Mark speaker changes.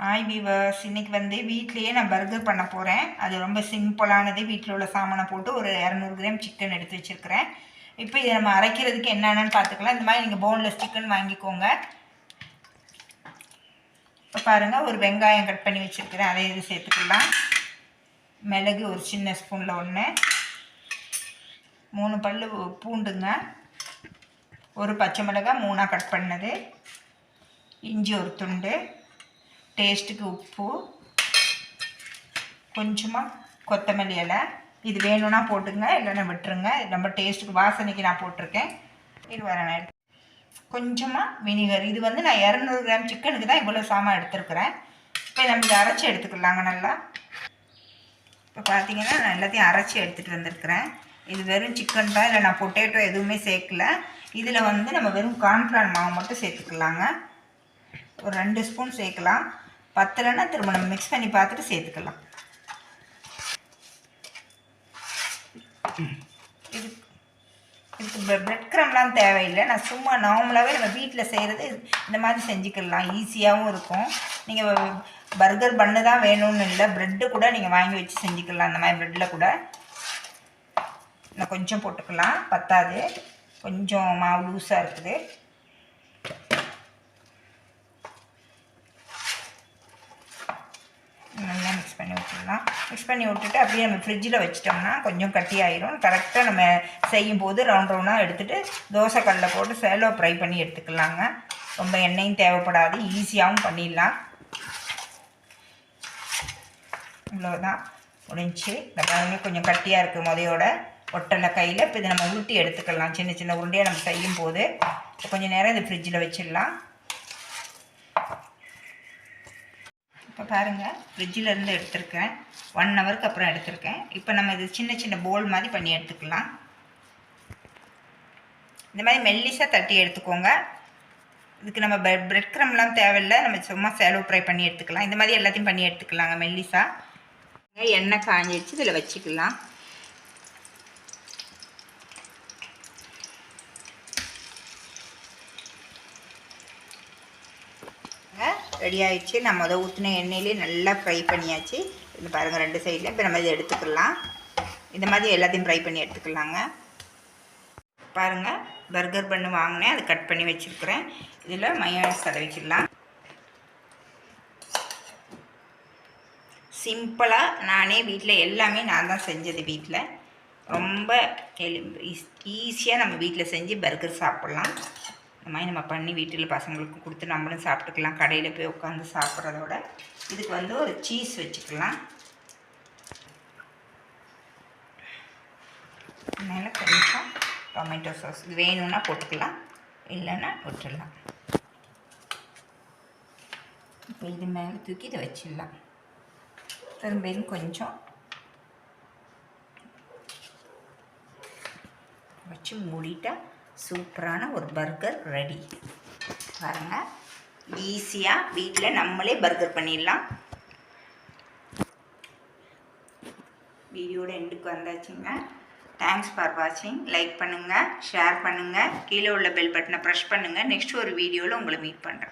Speaker 1: Hi viewers, இன்றைக்கி வந்து வீட்லேயே நான் பர்கர் பண்ண போகிறேன். அது ரொம்ப சிம்பிளானது. வீட்டில் உள்ள சாமானை போட்டு ஒரு 200 கிராம் சிக்கன் எடுத்து வச்சுருக்கிறேன். இப்போ இதை நம்ம அரைக்கிறதுக்கு என்னென்னு பார்த்துக்கலாம். இந்த மாதிரி நீங்கள் போன்லெஸ் சிக்கன் வாங்கிக்கோங்க. இப்போ பாருங்கள், ஒரு வெங்காயம் கட் பண்ணி வச்சுருக்கிறேன், அதை இது சேர்த்துக்கலாம். மிளகு ஒரு சின்ன ஸ்பூனில் 1, 3 பல் பூண்டுங்க, ஒரு பச்சை மிளகாய் 3ஆக கட் பண்ணது, இஞ்சி ஒரு துண்டு, டேஸ்ட்டுக்கு உப்பு, கொஞ்சமாக கொத்தமல்லி இலை. இது வேணும்னா போட்டுங்க, இல்லைன்னா விட்டுருங்க. நம்ம டேஸ்ட்டுக்கு வாசனைக்கு நான் போட்டிருக்கேன். இது வரேன். கொஞ்சமாக வினிகர். இது வந்து நான் 200 கிராம் சிக்கனுக்கு தான் இவ்வளோ சாமான் எடுத்துருக்குறேன். இப்போ நம்ம இதை அரைச்சி எடுத்துக்கலாங்க நல்லா. இப்போ பார்த்தீங்கன்னா நான் எல்லாத்தையும் அரைச்சி எடுத்துகிட்டு வந்திருக்கிறேன். இது வெறும் சிக்கன் தான், இல்லை நான் பொட்டேட்டோ எதுவுமே சேர்க்கல. இதில் வந்து நம்ம வெறும் கார்ன்ஃப்ளவர் மாவு மட்டும் சேர்த்துக்கலாங்க. ஒரு 2 ஸ்பூன் சேர்க்கலாம். பத்தலைன்னா திரும்ப நம்ம மிக்ஸ் பண்ணி பார்த்துட்டு சேர்த்துக்கலாம். இதுக்கு பிரெட் க்ரம்லாம் தேவையில்லை. நான் சும்மா நார்மலாகவே நம்ம வீட்டில் செய்கிறது இந்த மாதிரி செஞ்சுக்கலாம். ஈஸியாகவும் இருக்கும். நீங்கள் பர்கர் பண்ணு தான் வேணும்னு இல்லை, ப்ரெட்டு கூட நீங்கள் வாங்கி வச்சு செஞ்சுக்கலாம். அந்த மாதிரி ப்ரெட்டில் கூட நான் கொஞ்சம் போட்டுக்கலாம், பத்தாது. கொஞ்சம் மாவு லூஸாக இருக்குது. நல்லா மிக்ஸ் பண்ணி விட்டுடலாம். மிக்ஸ் பண்ணி விட்டுட்டு அப்படியே நம்ம ஃப்ரிட்ஜில் வச்சிட்டோம்னா கொஞ்சம் கட்டி ஆயிரும். கரெக்டாக நம்ம செய்யும்போது ரவுண்ட் ரவுண்டாக எடுத்துகிட்டு தோசைக்கல்லில் போட்டு சேலோ ஃப்ரை பண்ணி எடுத்துக்கலாங்க. ரொம்ப எண்ணெயும் தேவைப்படாது, ஈஸியாகவும் பண்ணிடலாம். இவ்வளோதான், முடிஞ்சு. இந்த பாருங்க, கொஞ்சம் கட்டியாக இருக்குது முதையோட, ஒட்டலை கையில். இப்போ இதை நம்ம உருட்டி எடுத்துக்கலாம். சின்ன சின்ன உருண்டையாக நம்ம செய்யும் போது கொஞ்சம் நேரம் இது ஃப்ரிட்ஜில் வச்சிடலாம். இப்போ பாருங்கள், ஃப்ரிட்ஜிலேருந்து எடுத்திருக்கேன். 1 ஹவருக்கு அப்புறம் எடுத்திருக்கேன். இப்போ நம்ம இது சின்ன சின்ன போல் மாதிரி பண்ணி எடுத்துக்கலாம். இந்த மாதிரி மெல்லிசாக தட்டி எடுத்துக்கோங்க. இதுக்கு நம்ம பிரெட் க்ரம்லாம் தேவையில்லை, நம்ம சும்மா சேலோ ஃப்ரை பண்ணி எடுத்துக்கலாம். இந்த மாதிரி எல்லாத்தையும் பண்ணி எடுத்துக்கலாங்க மெல்லிசாக. எண்ணெய் காஞ்சிடுச்சு, இதில் வச்சுக்கலாம். ரெடி ஆகிடுச்சு. நம்ம அதை ஊற்றின எண்ணெயிலே நல்லா ஃப்ரை பண்ணியாச்சு. இது பாருங்கள், 2 சைடில். இப்போ நம்ம இதை எடுத்துக்கலாம். இந்த மாதிரி எல்லாத்தையும் ஃப்ரை பண்ணி எடுத்துக்கலாங்க. பாருங்கள், பர்கர் பண்ணு வாங்கினேன், அதை கட் பண்ணி வச்சுருக்கிறேன். இதில் மயோனைஸ் தடவிக்கலாம். சிம்பிளாக நானே வீட்டில் எல்லாமே நான் தான் செஞ்சது. வீட்டில் ரொம்ப ஈஸியாக நம்ம வீட்டில் செஞ்சு பர்கர் சாப்பிட்லாம். இந்த மாதிரி நம்ம பண்ணி வீட்டில் பசங்களுக்கு கொடுத்து நம்மளும் சாப்பிட்டுக்கலாம். கடையில் போய் உட்காந்து சாப்பிட்றதோட இதுக்கு வந்து ஒரு சீஸ் வச்சுக்கலாம். மேலே கொஞ்சம் டொமேட்டோ சாஸ் இது வேணும்னா போட்டுக்கலாம், இல்லைன்னா விட்டுடலாம். இப்போ இது மேலே தூக்கி இதை வச்சிடலாம். திரும்ப கொஞ்சம் வச்சு மூடிட்டா சூப்பரான ஒரு பர்கர் ரெடி. பாருங்கள், ஈஸியாக வீட்டில் நம்மளே பர்கர் பண்ணிடலாம். வீடியோட எண்டுக்கு வந்தாச்சுங்க. தேங்க்ஸ் ஃபார் வாட்சிங். லைக் பண்ணுங்கள், ஷேர் பண்ணுங்கள், கீழே உள்ள பெல் பட்டனை ப்ரெஸ் பண்ணுங்கள். நெக்ஸ்ட் ஒரு வீடியோவில் உங்களை மீட் பண்ணுறேன்.